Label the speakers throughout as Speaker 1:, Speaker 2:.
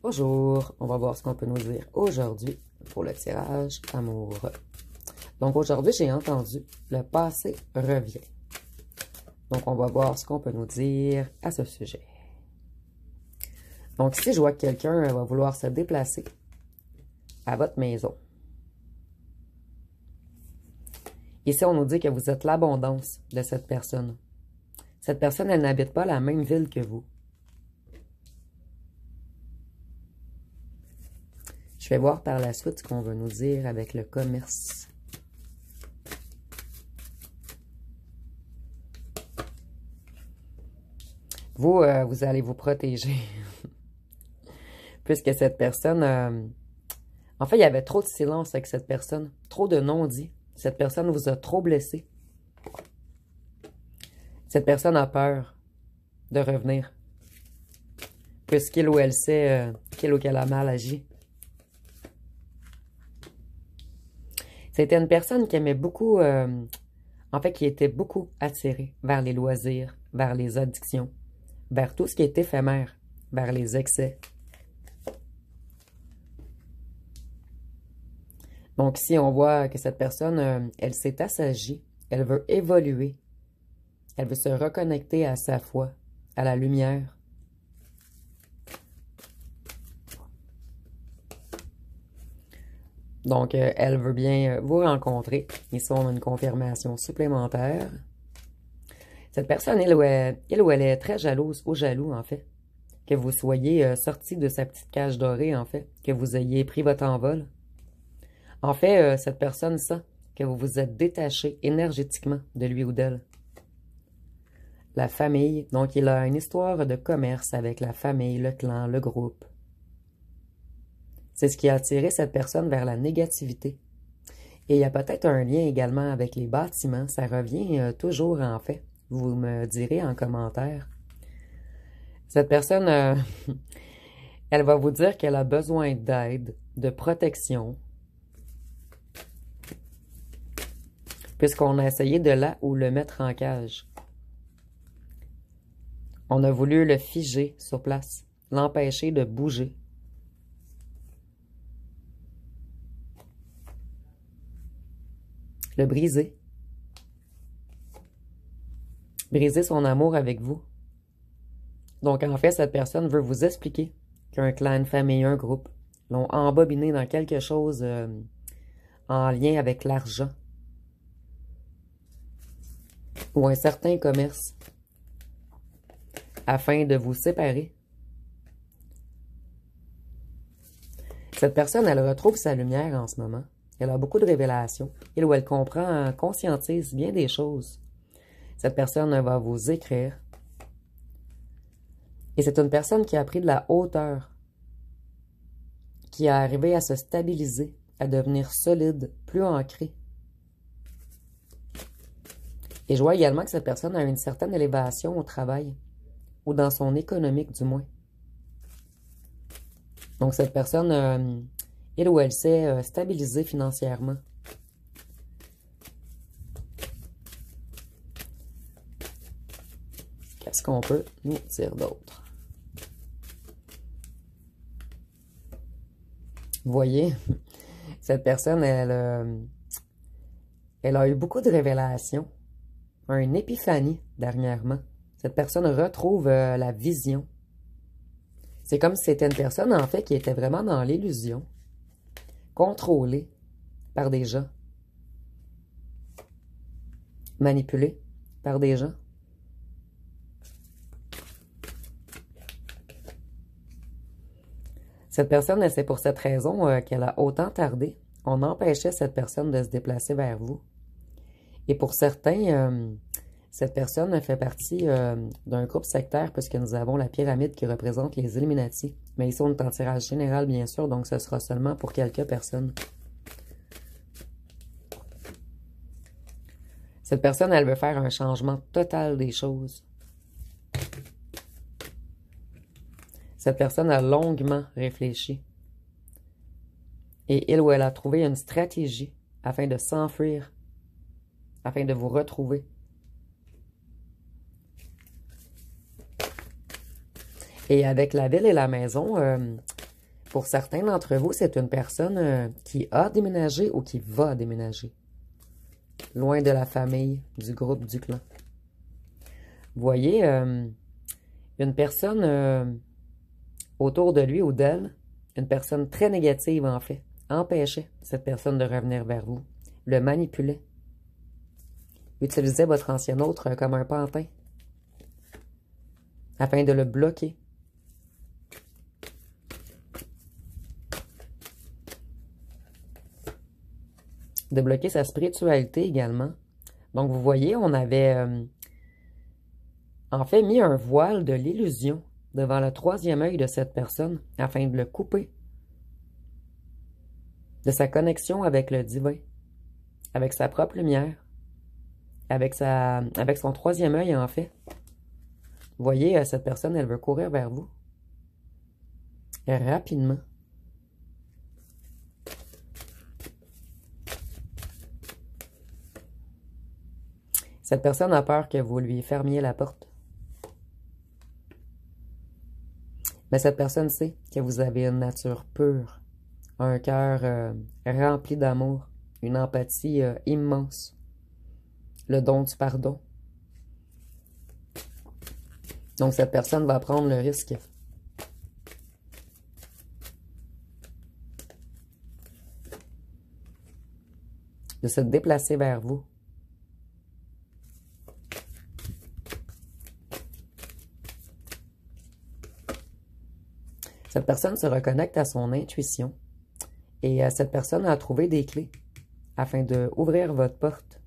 Speaker 1: Bonjour, on va voir ce qu'on peut nous dire aujourd'hui pour le tirage amour. Donc aujourd'hui, j'ai entendu le passé revient. Donc on va voir ce qu'on peut nous dire à ce sujet. Donc ici, je vois que quelqu'un va vouloir se déplacer à votre maison. Ici, on nous dit que vous êtes l'abondance de cette personne. Cette personne, elle n'habite pas la même ville que vous. Je vais voir par la suite ce qu'on veut nous dire avec le commerce. Vous, vous allez vous protéger. Puisque cette personne... en fait, il y avait trop de silence avec cette personne. Trop de non-dits. Cette personne vous a trop blessé. Cette personne a peur de revenir. Puisqu'il ou elle sait qu'il ou qu'elle a mal agi. C'était une personne qui aimait beaucoup, en fait, qui était beaucoup attirée vers les loisirs, vers les addictions, vers tout ce qui est éphémère, vers les excès. Donc ici, on voit que cette personne, elle s'est assagie, elle veut évoluer, elle veut se reconnecter à sa foi, à la lumière. Donc, elle veut bien vous rencontrer. Ici, on a une confirmation supplémentaire. Cette personne, elle ou elle est très jalouse ou jaloux, en fait. Que vous soyez sorti de sa petite cage dorée, en fait. Que vous ayez pris votre envol. En fait, cette personne sent que vous vous êtes détaché énergétiquement de lui ou d'elle. La famille. Donc, il a une histoire de commerce avec la famille, le clan, le groupe. C'est ce qui a attiré cette personne vers la négativité. Et il y a peut-être un lien également avec les bâtiments. Ça revient toujours en fait. Vous me direz en commentaire. Cette personne, elle va vous dire qu'elle a besoin d'aide, de protection. Puisqu'on a essayé de là ou le mettre en cage. On a voulu le figer sur place, l'empêcher de bouger. Le briser. Briser son amour avec vous. Donc, en fait, cette personne veut vous expliquer qu'un clan, une famille, un groupe l'ont embobiné dans quelque chose en lien avec l'argent. Ou un certain commerce. Afin de vous séparer. Cette personne, elle retrouve sa lumière en ce moment. Elle a beaucoup de révélations. Elle ou elle comprend, conscientise bien des choses. Cette personne va vous écrire. Et c'est une personne qui a pris de la hauteur. Qui a arrivé à se stabiliser, à devenir solide, plus ancrée. Et je vois également que cette personne a une certaine élévation au travail. Ou dans son économique du moins. Donc cette personne... elle ou elle s'est stabilisée financièrement. Qu'est-ce qu'on peut nous dire d'autre? Vous voyez, cette personne, elle a eu beaucoup de révélations. Une épiphanie dernièrement. Cette personne retrouve la vision. C'est comme si c'était une personne, en fait, qui était vraiment dans l'illusion. Contrôlé par des gens. Manipulé par des gens. Cette personne, c'est pour cette raison qu'elle a autant tardé. On empêchait cette personne de se déplacer vers vous. Et pour certains, cette personne fait partie d'un groupe sectaire puisque nous avons la pyramide qui représente les Illuminati. Mais ici, on est en tirage général, bien sûr, donc ce sera seulement pour quelques personnes. Cette personne, elle veut faire un changement total des choses. Cette personne a longuement réfléchi. Et il ou elle a trouvé une stratégie afin de s'enfuir, afin de vous retrouver. Et avec la ville et la maison, pour certains d'entre vous, c'est une personne qui a déménagé ou qui va déménager. Loin de la famille, du groupe, du clan. Vous voyez, une personne autour de lui ou d'elle, une personne très négative en fait, empêchait cette personne de revenir vers vous, le manipulait, utilisait votre ancien autre comme un pantin, afin de le bloquer. De bloquer sa spiritualité également. Donc, vous voyez, on avait en fait mis un voile de l'illusion devant le troisième œil de cette personne afin de le couper de sa connexion avec le divin, avec sa propre lumière, avec son troisième œil en fait. Vous voyez, cette personne, elle veut courir vers vous rapidement. Cette personne a peur que vous lui fermiez la porte. Mais cette personne sait que vous avez une nature pure, un cœur rempli d'amour, une empathie immense, le don du pardon. Donc cette personne va prendre le risque de se déplacer vers vous. Cette personne se reconnecte à son intuition et cette personne a trouvé des clés afin d'ouvrir votre porte.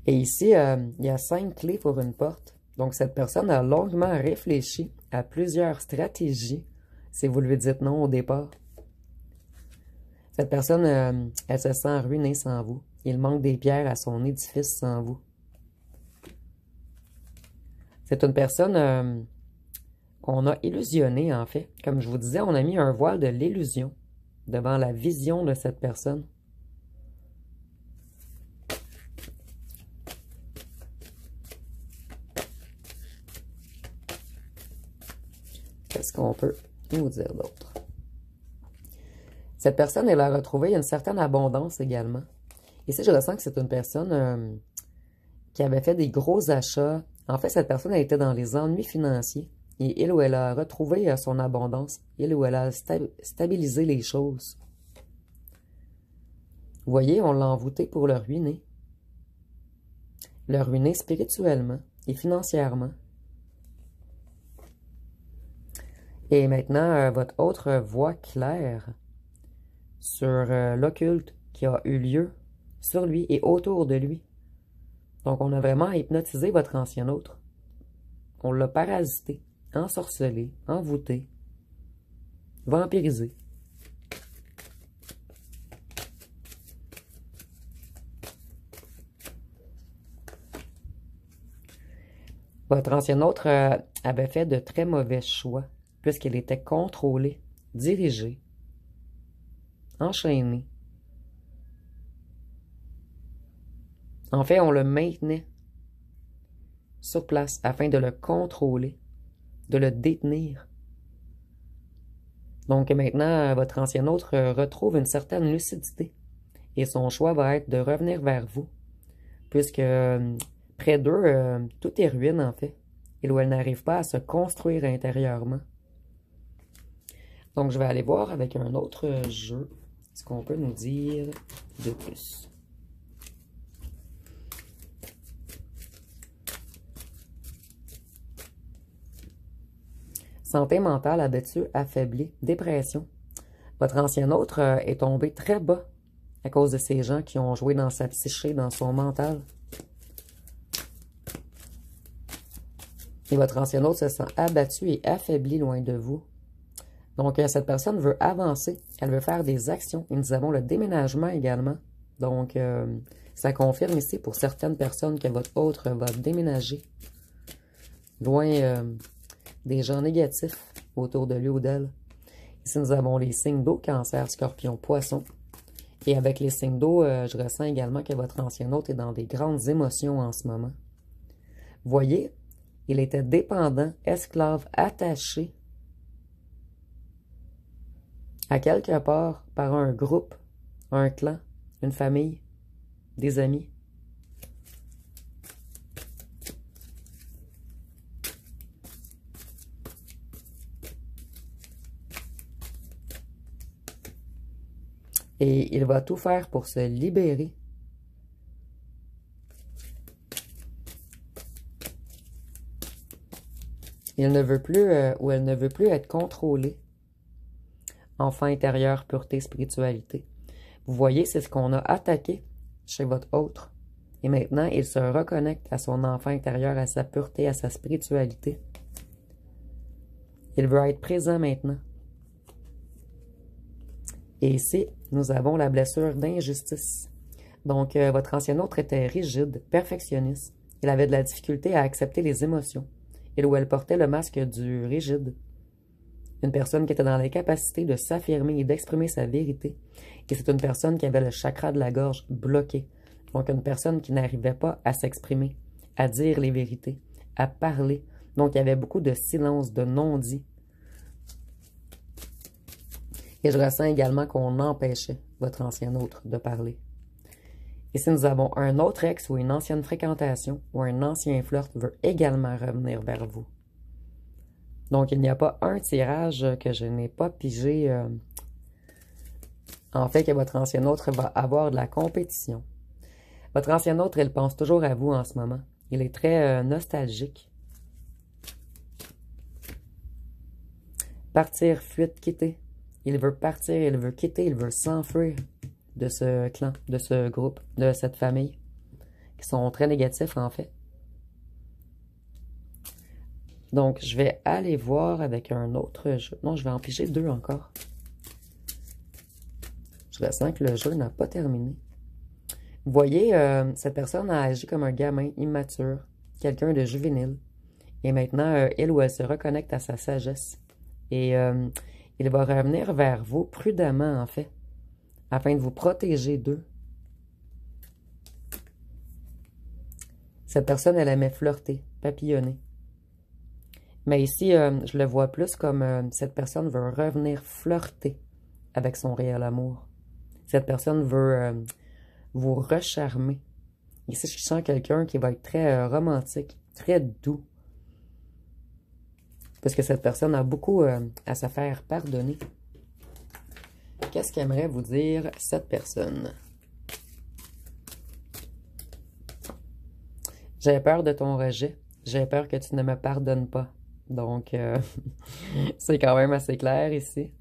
Speaker 1: Et ici, il y a 5 clés pour une porte. Donc, cette personne a longuement réfléchi à plusieurs stratégies si vous lui dites non au départ. Cette personne, elle se sent ruinée sans vous. Il manque des pierres à son édifice sans vous. C'est une personne qu'on a illusionnée, en fait. Comme je vous disais, on a mis un voile de l'illusion devant la vision de cette personne. Qu'est-ce qu'on peut nous dire d'autre? Cette personne, elle a retrouvé une certaine abondance également. Ici, je ressens que c'est une personne qui avait fait des gros achats. En fait, cette personne, elle était dans les ennuis financiers. Et il ou elle a retrouvé son abondance. Il ou elle a stabilisé les choses. Vous voyez, on l'a envoûté pour le ruiner. Le ruiner spirituellement et financièrement. Et maintenant, votre autre voix claire sur l'occulte qui a eu lieu sur lui et autour de lui. Donc, on a vraiment hypnotisé votre ancien autre. On l'a parasité, ensorcelé, envoûté, vampirisé. Votre ancien autre avait fait de très mauvais choix, puisqu'il était contrôlé, dirigé, enchaîné. En fait, on le maintenait sur place afin de le contrôler, de le détenir. Donc maintenant, votre ancien autre retrouve une certaine lucidité et son choix va être de revenir vers vous, puisque près d'eux, tout est ruine en fait, et où elle n'arrive pas à se construire intérieurement. Donc je vais aller voir avec un autre jeu ce qu'on peut nous dire de plus. Santé mentale abattue, affaiblie, dépression. Votre ancien autre est tombé très bas à cause de ces gens qui ont joué dans sa psyché, dans son mental. Et votre ancien autre se sent abattu et affaibli loin de vous. Donc, cette personne veut avancer. Elle veut faire des actions. Et nous avons le déménagement également. Donc, ça confirme ici pour certaines personnes que votre autre va déménager. Loin des gens négatifs autour de lui ou d'elle. Ici, nous avons les signes d'eau, cancer, scorpion, poisson. Et avec les signes d'eau, je ressens également que votre ancien hôte est dans des grandes émotions en ce moment. Voyez, il était dépendant, esclave, attaché à quelque part par un groupe, un clan, une famille, des amis. Et il va tout faire pour se libérer. Il ne veut plus, ou elle ne veut plus être contrôlée. Enfant intérieur, pureté, spiritualité. Vous voyez, c'est ce qu'on a attaqué chez votre autre. Et maintenant, il se reconnecte à son enfant intérieur, à sa pureté, à sa spiritualité. Il veut être présent maintenant. Et ici, nous avons la blessure d'injustice. Donc, votre ancien autre était rigide, perfectionniste. Il avait de la difficulté à accepter les émotions. Il ou elle portait le masque du rigide. Une personne qui était dans l'incapacité de s'affirmer et d'exprimer sa vérité. Et c'est une personne qui avait le chakra de la gorge bloqué. Donc, une personne qui n'arrivait pas à s'exprimer, à dire les vérités, à parler. Donc, il y avait beaucoup de silence, de non-dit. Et je ressens également qu'on empêchait votre ancien autre de parler. Et si nous avons un autre ex ou une ancienne fréquentation ou un ancien flirt veut également revenir vers vous. Donc, il n'y a pas un tirage que je n'ai pas pigé. En fait, que votre ancien autre va avoir de la compétition. Votre ancien autre, il pense toujours à vous en ce moment. Il est très nostalgique. Partir, fuite, quitter. Il veut partir, il veut quitter, il veut s'enfuir de ce clan, de ce groupe, de cette famille, qui sont très négatifs en fait. Donc, je vais aller voir avec un autre jeu. Non, je vais en piger 2 encore. Je ressens que le jeu n'a pas terminé. Vous voyez, cette personne a agi comme un gamin immature, quelqu'un de juvénile. Et maintenant, il ou elle se reconnecte à sa sagesse. Et il va revenir vers vous prudemment, en fait, afin de vous protéger d'eux. Cette personne, elle aimait flirter, papillonner. Mais ici, je le vois plus comme cette personne veut revenir flirter avec son réel amour. Cette personne veut vous recharmer. Ici, je sens quelqu'un qui va être très romantique, très doux. Parce que cette personne a beaucoup à se faire pardonner. Qu'est-ce qu'aimerait vous dire cette personne? J'ai peur de ton rejet. J'ai peur que tu ne me pardonnes pas. Donc, c'est quand même assez clair ici.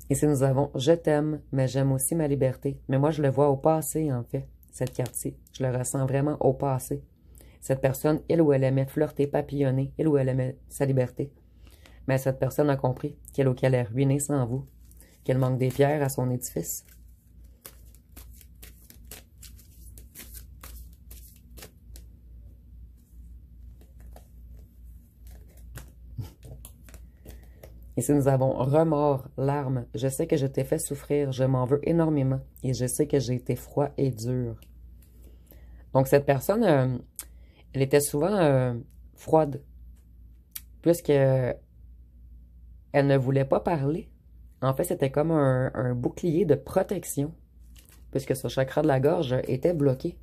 Speaker 1: Ici, nous avons « Je t'aime, mais j'aime aussi ma liberté ». Mais moi, je le vois au passé, en fait, cette carte-ci. Je le ressens vraiment au passé. Cette personne, il ou elle aimait flirter, papillonner, il ou elle aimait sa liberté. Mais cette personne a compris qu'elle ou qu'elle est ruinée sans vous, qu'elle manque des pierres à son édifice. Ici, nous avons remords, larmes. Je sais que je t'ai fait souffrir, je m'en veux énormément et je sais que j'ai été froid et dur. Donc, cette personne, elle était souvent froide, puisque elle ne voulait pas parler. En fait, c'était comme un bouclier de protection, puisque ce chakra de la gorge était bloqué.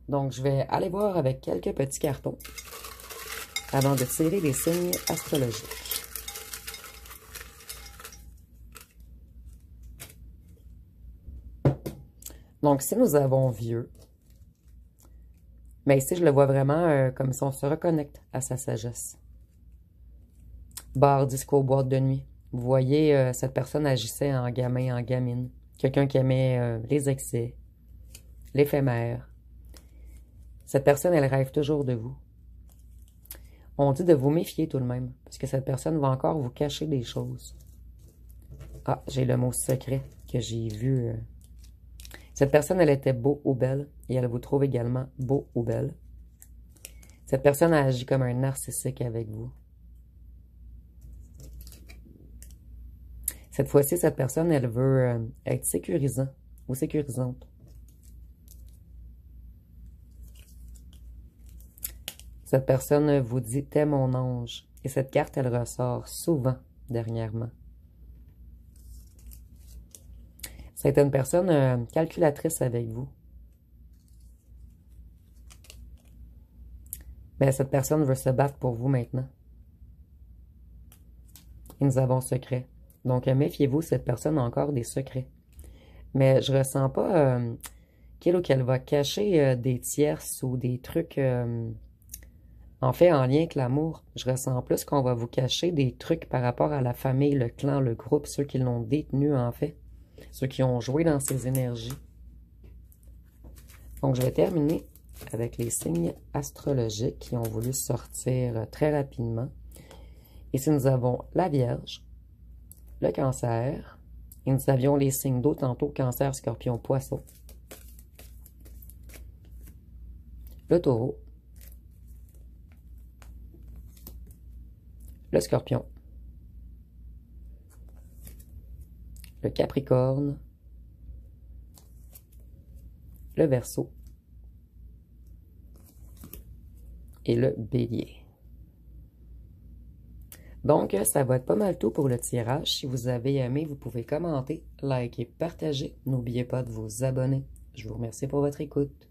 Speaker 1: Donc, je vais aller voir avec quelques petits cartons avant de tirer les signes astrologiques. Donc, si nous avons vieux, mais ici, je le vois vraiment comme si on se reconnecte à sa sagesse. Bar, disco, boîte de nuit. Vous voyez, cette personne agissait en gamin, en gamine. Quelqu'un qui aimait les excès, l'éphémère. Cette personne, elle rêve toujours de vous. On dit de vous méfier tout de même, parce que cette personne va encore vous cacher des choses. Ah, j'ai le mot secret que j'ai vu. Cette personne, elle était beau ou belle, et elle vous trouve également beau ou belle. Cette personne a agi comme un narcissique avec vous. Cette fois-ci, cette personne, elle veut être sécurisant ou sécurisante. Cette personne vous dit « T'es mon ange ». Et cette carte, elle ressort souvent dernièrement. C'est une personne calculatrice avec vous. Mais cette personne veut se battre pour vous maintenant. Et nous avons secret. Donc, méfiez-vous, cette personne a encore des secrets. Mais je ressens pas qu'il ou qu'elle va cacher des tierces ou des trucs, en fait, en lien avec l'amour. Je ressens plus qu'on va vous cacher des trucs par rapport à la famille, le clan, le groupe, ceux qui l'ont détenu, en fait. Ceux qui ont joué dans ces énergies. Donc, je vais terminer avec les signes astrologiques qui ont voulu sortir très rapidement. Ici, nous avons la Vierge, le Cancer, et nous avions les signes d'eau tantôt, Cancer, Scorpion, Poisson, le Taureau, le Scorpion, le Capricorne, le Verseau et le Bélier. Donc, ça va être pas mal tout pour le tirage. Si vous avez aimé, vous pouvez commenter, liker, partager. N'oubliez pas de vous abonner. Je vous remercie pour votre écoute.